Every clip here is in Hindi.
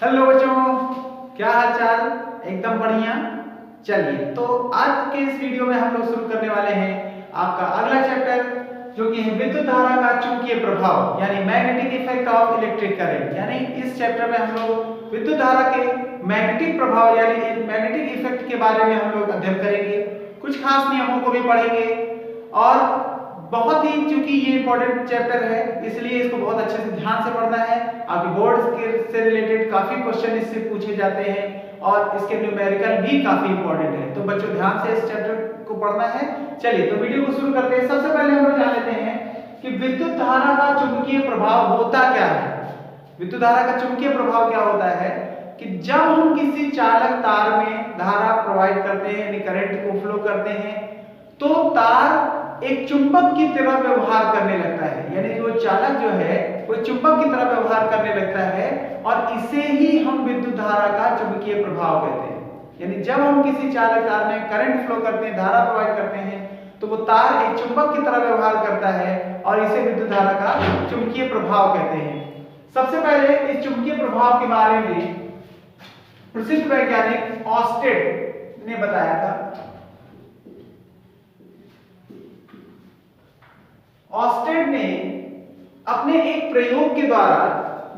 हेलो बच्चों, क्या हाल चाल। एकदम बढ़िया। चलिए, तो आज के इस वीडियो में हम लोग शुरू करने वाले हैं आपका अगला चैप्टर, जो कि है विद्युत धारा का चुंबकीय प्रभाव यानी magnetic effect of electric current. यानी इस चैप्टर में हम लोग विद्युत धारा के मैग्नेटिक प्रभाव यानी मैग्नेटिक इफेक्ट के बारे में हम लोग अध्ययन करेंगे। कुछ खास नियमों को भी पढ़ेंगे और बहुत ही, चूंकि ये इंपॉर्टेंट चैप्टर है इसलिए इसको बहुत अच्छे से ध्यान से पढ़ना है। आपके बोर्ड से रिलेटेड काफी क्वेश्चन इससे पूछे जाते हैं और इसके न्यूमेरिकल भी काफी इंपॉर्टेंट है, तो बच्चों ध्यान से इस चैप्टर को पढ़ना है। चलिए, तो वीडियो को शुरू करते हैं। सबसे पहले हम लोग जान लेते हैं कि विद्युत धारा का चुंबकीय प्रभाव होता क्या है। विद्युत धारा का चुंबकीय प्रभाव क्या होता है कि जब हम किसी चालक तार में धारा प्रोवाइड करते हैं यानी करंट को फ्लो करते हैं, तो तार एक चुंबक की तरह व्यवहार करने लगता है। यानी वो चालक जो है वो चुंबक की तरह व्यवहार करने लगता है और इसे ही हम विद्युत धारा का चुंबकीय प्रभाव कहते हैं। यानी जब हम किसी चालक तार में करंट फ्लो करते हैं, धारा प्रोवाइड करते हैं, तो वो तार एक चुंबक की तरह व्यवहार करता है और इसे विद्युत धारा का चुंबकीय प्रभाव कहते हैं। सबसे पहले इस चुंबकीय प्रभाव के बारे में प्रसिद्ध वैज्ञानिक ऑस्टेड ने बताया था। ऑस्टेड ने अपने एक प्रयोग के द्वारा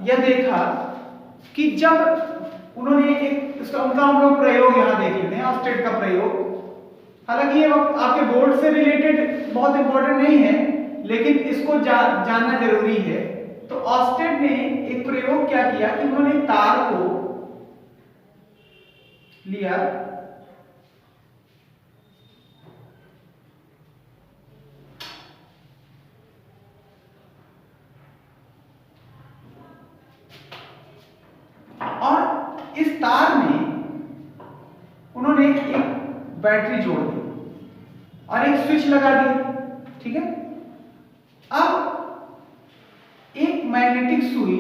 यह देखा कि जब उन्होंने उनका हम लोग प्रयोग यहां देख लेते हैं, ऑस्टेड का प्रयोग। हालांकि ये आपके बोर्ड से रिलेटेड बहुत इंपॉर्टेंट नहीं है, लेकिन इसको जानना जरूरी है। तो ऑस्टेड ने एक प्रयोग क्या किया कि उन्होंने तार को लिया और इस तार में उन्होंने एक बैटरी जोड़ दी और एक स्विच लगा दिया। ठीक है, अब एक मैग्नेटिक सुई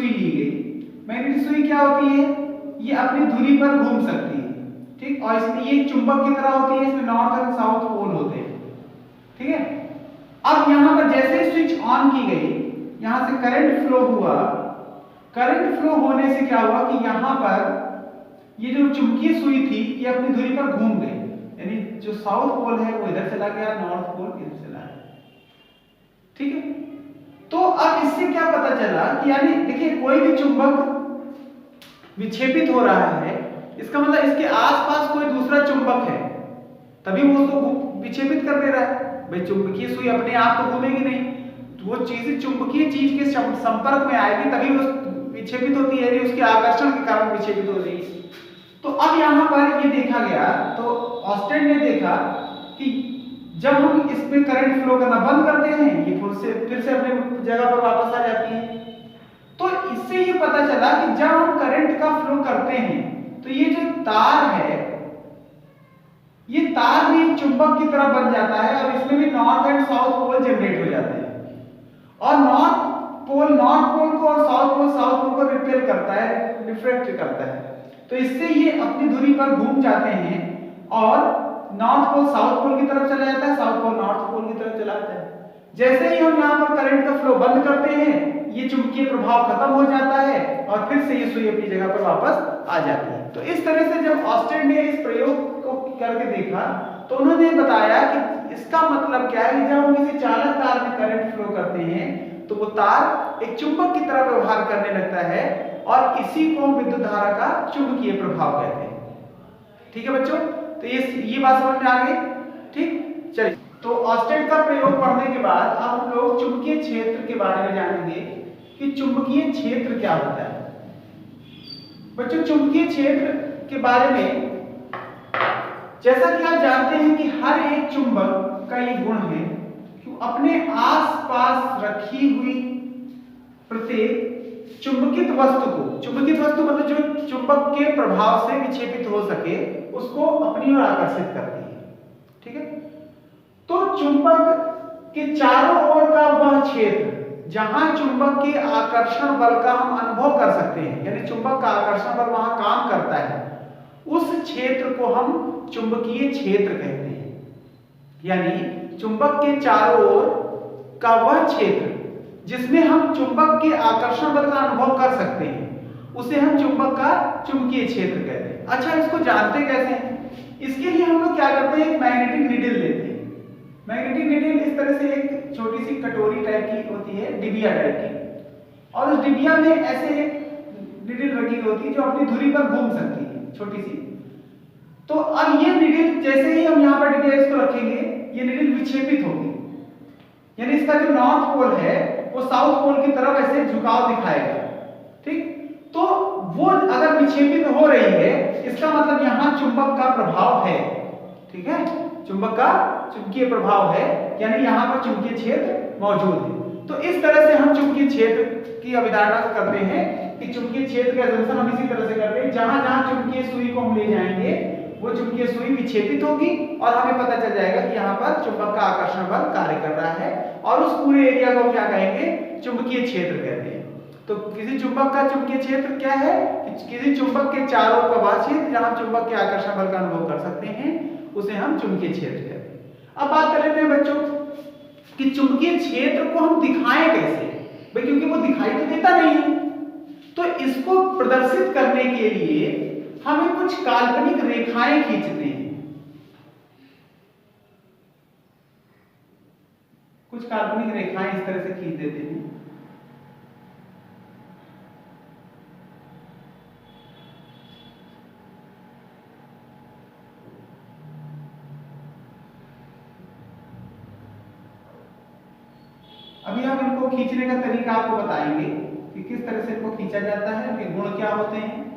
ली गई। मैग्नेटिक सुई क्या होती है? ये अपनी धुरी पर घूम सकती है। ठीक, और इसमें ये चुंबक की तरह होती है, इसमें नॉर्थ और साउथ पोल होते हैं। ठीक है, अब यहां पर जैसे स्विच ऑन की गई, यहां से करंट फ्लो हुआ। करंट फ्लो होने से क्या हुआ कि यहां पर ये जो चुंबकीय सुई थी ये अपनी धुरी पर घूम गई। यानी जो साउथ पोल है वो इधर चला गया, नॉर्थ पोल इधर चला गया। ठीक है, तो अब इससे क्या पता चला कि यानी देखिए, कोई भी चुंबक विक्षेपित हो रहा है, इसका मतलब इसके आसपास कोई दूसरा चुंबक है, तभी वो उसको विक्षेपित कर दे रहा है। भाई चुंबकीय सुई अपने आप तो घूमेगी नहीं, तो वो चीज चुंबकीय चीज के संपर्क में आएगी तभी वो विक्षेपित होती है, यानी उसके आकर्षण के कारण विक्षेपित हो रही है। तो अब यहाँ पर ये देखा गया, तो ऑस्टेड ने देखा कि जब हम इसमें करंट फ्लो करना बंद करते हैं, ये फिर से अपने जगह पर वापस आ जाती है। तो इससे ये पता चला कि जब हम करंट का फ्लो करते हैं तो ये जो तार है, ये तार भी चुंबक की तरह बन जाता है और इसमें भी north and south pole generate हो जाते हैं। और नॉर्थ पोल को और साउथ पोल को रिपेल करता है, रिफ्लेक्ट करता है। तो इससे ये अपनी धुरी पर घूम जाते हैं और नॉर्थ पोल साउथ पोल की तरफ चला जाता है, साउथ पोल नॉर्थ पोल की तरफ चला जाता है। जैसे ही हम यहाँ पर करंट का फ्लो बंद करते हैं, ये चुंबकीय प्रभाव खत्म हो जाता है और फिर से ये सुई अपनी जगह पर वापस आ जाती है। तो इस तरह से जब ऑस्टेड ने इस प्रयोग को करके देखा, तो उन्होंने बताया कि इसका मतलब क्या है कि जब हम किसी चालक तार में करंट फ्लो करते हैं तो वो तार एक चुंबक की तरह व्यवहार करने लगता है और इसी को हम विद्युत धारा का चुंबकीय प्रभाव कहते हैं। ठीक है बच्चों, तो ये बात समझ में आ गई। ठीक, चलिए, तो ऑस्टेड का प्रयोग पढ़ने के बाद अब हम लोग चुंबकीय क्षेत्र के बारे में जानेंगे कि चुंबकीय क्षेत्र क्या होता है। बच्चों, चुंबकीय क्षेत्र के बारे में जैसा कि आप जानते हैं कि हर एक चुंबक का ये गुण है कि अपने आसपास रखी हुई प्रत्येक चुंबकित वस्तु मतलब जो चुंबक के प्रभाव से विक्षेपित हो सके उसको अपनी ओर आकर्षित करती है। ठीक है, तो चुंबक के चारों ओर का वह क्षेत्र जहां चुंबक के आकर्षण बल का हम अनुभव कर सकते हैं, यानी चुंबक का आकर्षण बल वहां काम करता है, उस क्षेत्र को हम चुंबकीय क्षेत्र कहते हैं। यानी चुंबक के चारों ओर का वह क्षेत्र जिसमें हम चुंबक के आकर्षण बल का अनुभव कर सकते हैं उसे हम चुंबक का चुंबकीय क्षेत्र कहते हैं। अच्छा, इसको जानते कैसे हैं? इसके लिए हम लोग क्या करते हैं, एक मैग्नेटिक नीडल लेते हैं। मैग्नेटिक नीडल इस तरह से एक छोटी सी कटोरी टाइप की होती है, डिबिया टाइप की, और उस डिबिया में ऐसे एक नीडल रखी होती है जो अपनी धुरी पर घूम सकती है, छोटी सी। तो अब ये नीडल जैसे ही हम यहाँ पर डिबिया इसको रखेंगे, ये नीडल विक्षेपित होगी, यानी इसका जो नॉर्थ पोल है वो साउथ पोल की तरफ ऐसे झुकाव दिखाएगा। ठीक, तो वो अगर विक्षेपित हो रही है इसका मतलब यहाँ चुंबक का प्रभाव है। ठीक है, चुंबक का चुंबकीय प्रभाव है, यानी यहाँ पर चुंबकीय क्षेत्र मौजूद है। तो इस तरह से हम चुंबकीय क्षेत्र की अवधारणा करते हैं कि चुंबकीय क्षेत्र का अध्ययन हम इसी तरह से करते हैं, जहां जहां चुंबकीय सुई को हम ले जाएंगे वो चुंबकीय सुई विक्षेपित होगी और हमें पता चल जाएगा कि यहाँ पर चुंबक का आकर्षण बल कार्य कर रहा है, और उस पूरे एरिया को क्या कहेंगे, चुंबकीय क्षेत्र कहते हैं। तो किसी चुंबक का चुंबकीय क्षेत्र क्या है, किसी चुंबक के चारों ओर का वह क्षेत्र जहां चुंबक के आकर्षण बल का अनुभव कर सकते हैं उसे हम चुंबकीय क्षेत्र कहते हैं। अब बात कर लेते हैं बच्चों कि चुंबकीय क्षेत्र को हम दिखाएं कैसे, भाई क्योंकि वो दिखाई तो देता नहीं है, तो इसको प्रदर्शित करने के लिए हमें कुछ काल्पनिक रेखाएं खींचते हैं। कुछ काल्पनिक रेखाएं इस तरह से खींच देते हैं। अभी हम इनको खींचने का तरीका आपको बताएंगे कि किस तरह से इनको खींचा जाता है, उनके गुण क्या होते हैं।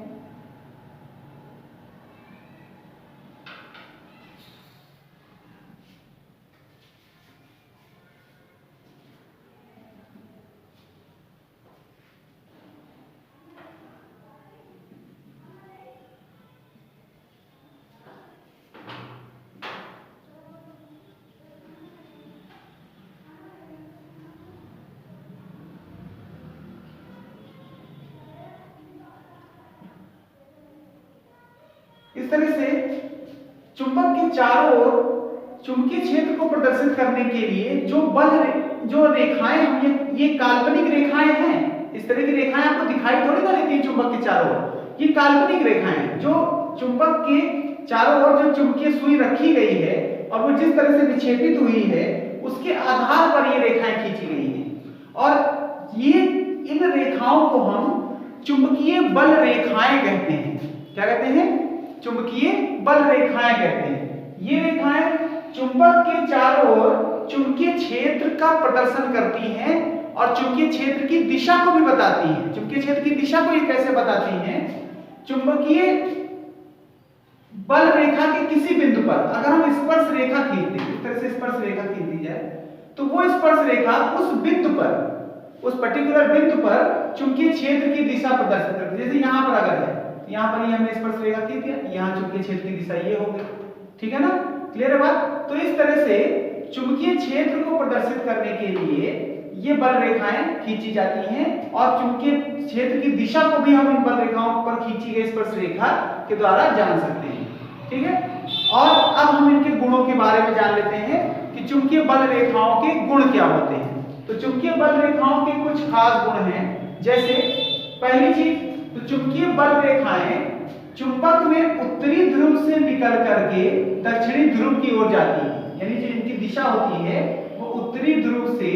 इस तरह से चुंबक के चारों ओर चुंबकीय क्षेत्र को प्रदर्शित करने के लिए जो रेखाएं हम ये काल्पनिक रेखाएं हैं। इस तरह की रेखाएं आपको दिखाई थोड़ी ना देती है चुंबक के चारों ओर, ये काल्पनिक रेखाएं जो चुंबक के चारों ओर जो चुंबकीय सुई रखी गई है और वो जिस तरह से विक्षेपित हुई है उसके आधार पर ये रेखाएं खींची गई हैं, और ये इन रेखाओं को हम चुंबकीय बल रेखाएं कहते हैं। क्या कहते हैं, चुंबकीय बल रेखाएं कहते हैं। ये रेखाएं चुंबक के चारों ओर चुंबकीय क्षेत्र का प्रदर्शन करती हैं और चुंबकीय क्षेत्र की दिशा को भी बताती हैं। चुंबकीय क्षेत्र की दिशा को ये कैसे बताती हैं, चुंबकीय बल रेखा के किसी बिंदु पर अगर हम स्पर्श रेखा खींच दें, इस तरह से स्पर्श रेखा खींच दी जाए, तो वो स्पर्श रेखा उस बिंदु पर, उस पर्टिकुलर बिंदु पर चुंबकीय क्षेत्र की दिशा प्रदर्शित करती है। जैसे यहाँ पर अगर है, यहाँ पर ये हमने स्पर्श रेखा खींच दिया, यहाँ चुंबकीय क्षेत्र की दिशा ये होगी। ठीक है ना, क्लियर है बात। तो इस तरह से चुंबकीय क्षेत्र को प्रदर्शित करने के लिए ये बल रेखाएं खींची जाती हैं और चुंबकीय क्षेत्र की दिशा को भी हम इन बल रेखाओं पर खींची गई स्पर्श रेखा के द्वारा जान सकते हैं। ठीक है, और अब हम इनके गुणों के बारे में जान लेते हैं कि चुंबकीय बल रेखाओं के गुण क्या होते हैं। तो चुंबकीय बल रेखाओं के कुछ खास गुण हैं, जैसे पहली चीज, तो चुंबकीय बल रेखाएं चुंबक में उत्तरी ध्रुव से निकल करके दक्षिणी ध्रुव की ओर जाती है, यानी जो इनकी दिशा होती है वो उत्तरी ध्रुव से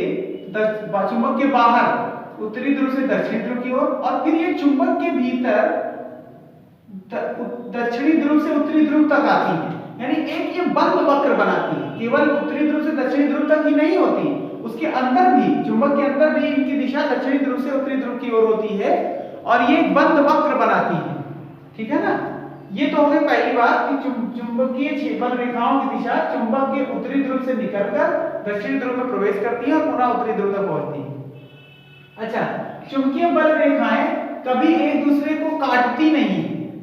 चुंबक के बाहर उत्तरी ध्रुव से दक्षिणी ध्रुव की ओर, और फिर ये चुंबक के भीतर दक्षिणी ध्रुव से उत्तरी ध्रुव तक आती है, यानी एक ये बंद वक्र बनाती है। केवल उत्तरी ध्रुव से दक्षिणी ध्रुव तक ही नहीं होती, उसके अंदर भी, चुंबक के अंदर भी इनकी दिशा दक्षिणी ध्रुव से उत्तरी ध्रुव की ओर होती है और ये बंद वक्र बनाती है। ठीक है ना, ये तो हो गई पहली बात कि चुंबकीय बल रेखाओं की दिशा चुंबक के उत्तरी ध्रुव से निकलकर दक्षिणी ध्रुव में प्रवेश करती है और पुनः उत्तरी ध्रुव तक पहुंचती है। अच्छा, चुंबकीय बल रेखाएं कभी एक दूसरे को काटती नहीं,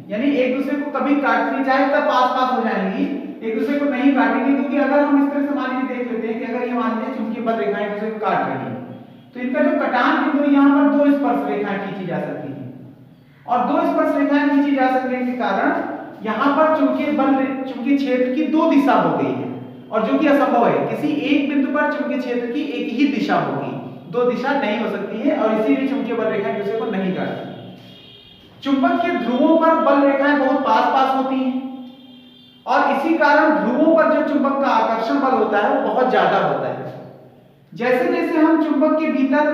यानी एक दूसरे को कभी काटनी चाहे तब पास पास हो जाएंगी, एक दूसरे को नहीं काटेंगी, क्योंकि अगर हम इस तरह से मान लीजिए देख लेते हैं कि अगर ये मान लीजिए चुंबकीय बल रेखाएं एक दूसरे को काट रही हैं, तो इनका जो कटान बिंदु यहाँ पर दो स्पर्श रेखाएं खींची जा सकती हैं, और दो स्पर्श रेखाएं खींची जा सकने के कारण यहाँ पर चुंबकीय क्षेत्र की दो दिशा हो गई है, और जो कि असंभव है। किसी एक बिंदु पर चुंबकीय क्षेत्र की एक ही दिशा होगी, दो दिशा नहीं हो सकती है, और इसीलिए चुंबकीय बल रेखाएं एक दूसरे को नहीं काटती। चुंबक के ध्रुवों पर बल रेखाएं बहुत पास पास होती हैं, और इसी कारण ध्रुवों पर जो चुंबक का आकर्षण बल होता है वो बहुत ज्यादा होता है। जैसे जैसे हम चुंबक के भीतर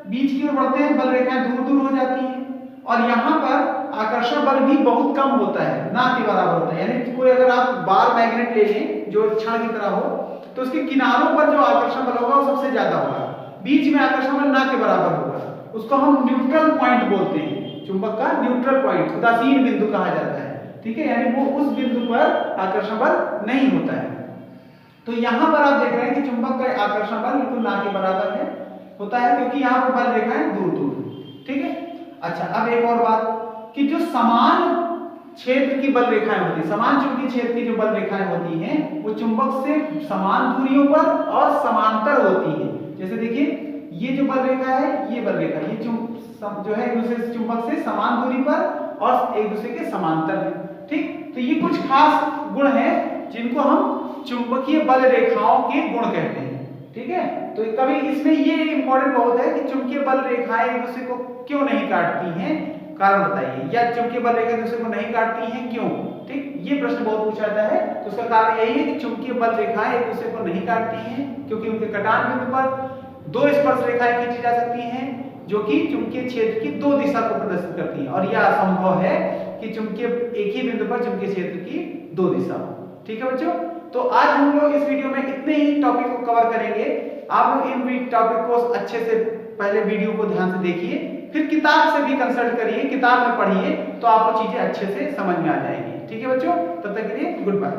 बीच की ओर बढ़ते हैं, बल रेखाएं दूर दूर हो जाती हैं, और यहाँ पर आकर्षण बल भी बहुत कम होता है, ना के बराबर होता है। यानी कोई अगर आप बार मैग्नेट ले लें जो क्षण की तरह हो, तो उसके किनारों पर जो आकर्षण बल होगा वो सबसे ज्यादा होगा, बीच में आकर्षण बल ना के बराबर होगा। उसको हम न्यूट्रल पॉइंट बोलते हैं, चुंबक का न्यूट्रल पॉइंट, उदासीन बिंदु कहा जाता है, ठीक है। यानी वो उस बिंदु पर आकर्षण बल नहीं होता है। तो यहाँ पर आप देख रहे हैं कि चुंबक का आकर्षण बल बिल्कुल ना के बराबर है होता है, क्योंकि यहाँ पर बल रेखाएं दूर दूर, ठीक है। अच्छा, अब एक और बात कि जो समान क्षेत्र की बल रेखाएं होती है, समान चुंबकीय क्षेत्र की जो बल रेखाएं होती हैं, वो चुंबक से समान दूरियों पर और समांतर होती है। जैसे देखिए, ये जो बल रेखा है, ये बल रेखा, ये जो है एक दूसरे चुंबक से समान दूरी पर और एक दूसरे के समांतर है, ठीक। तो ये कुछ खास गुण हैं जिनको हम चुंबकीय बल रेखाओं के गुण कहते हैं, ठीक है। तो कभी इसमें ये इंपॉर्टेंट बहुत है कि चुंबकीय बल रेखाएं एक दूसरे को क्यों नहीं काटती हैं, कारण बताइए, या चुंबकीय बल रेखाएं एक दूसरे को नहीं काटती हैं क्यों, ठीक। ये प्रश्न बहुत पूछा जाता है। तो उसका कारण यही है कि चुंबकीय बल रेखाएं एक दूसरे को नहीं काटती हैं, क्योंकि उनके कटान बिंदु पर दो स्पर्श रेखाएं खींची जा सकती हैं जो कि चुंबकीय क्षेत्र की दो दिशा को प्रदर्शित करती हैं, और यह असंभव है कि चुंबकीय एक ही बिंदु पर चुंबकीय क्षेत्र की दो दिशा हो, ठीक है बच्चों। तो आज हम लोग इस वीडियो में इतने ही टॉपिक को कवर करेंगे। आप लोग इन टॉपिक को अच्छे से पहले वीडियो को ध्यान से देखिए, फिर किताब से भी कंसल्ट करिए, किताब में पढ़िए, तो आपको चीजें अच्छे से समझ में आ जाएंगी, ठीक है बच्चों। तब तक के लिए गुड बाय।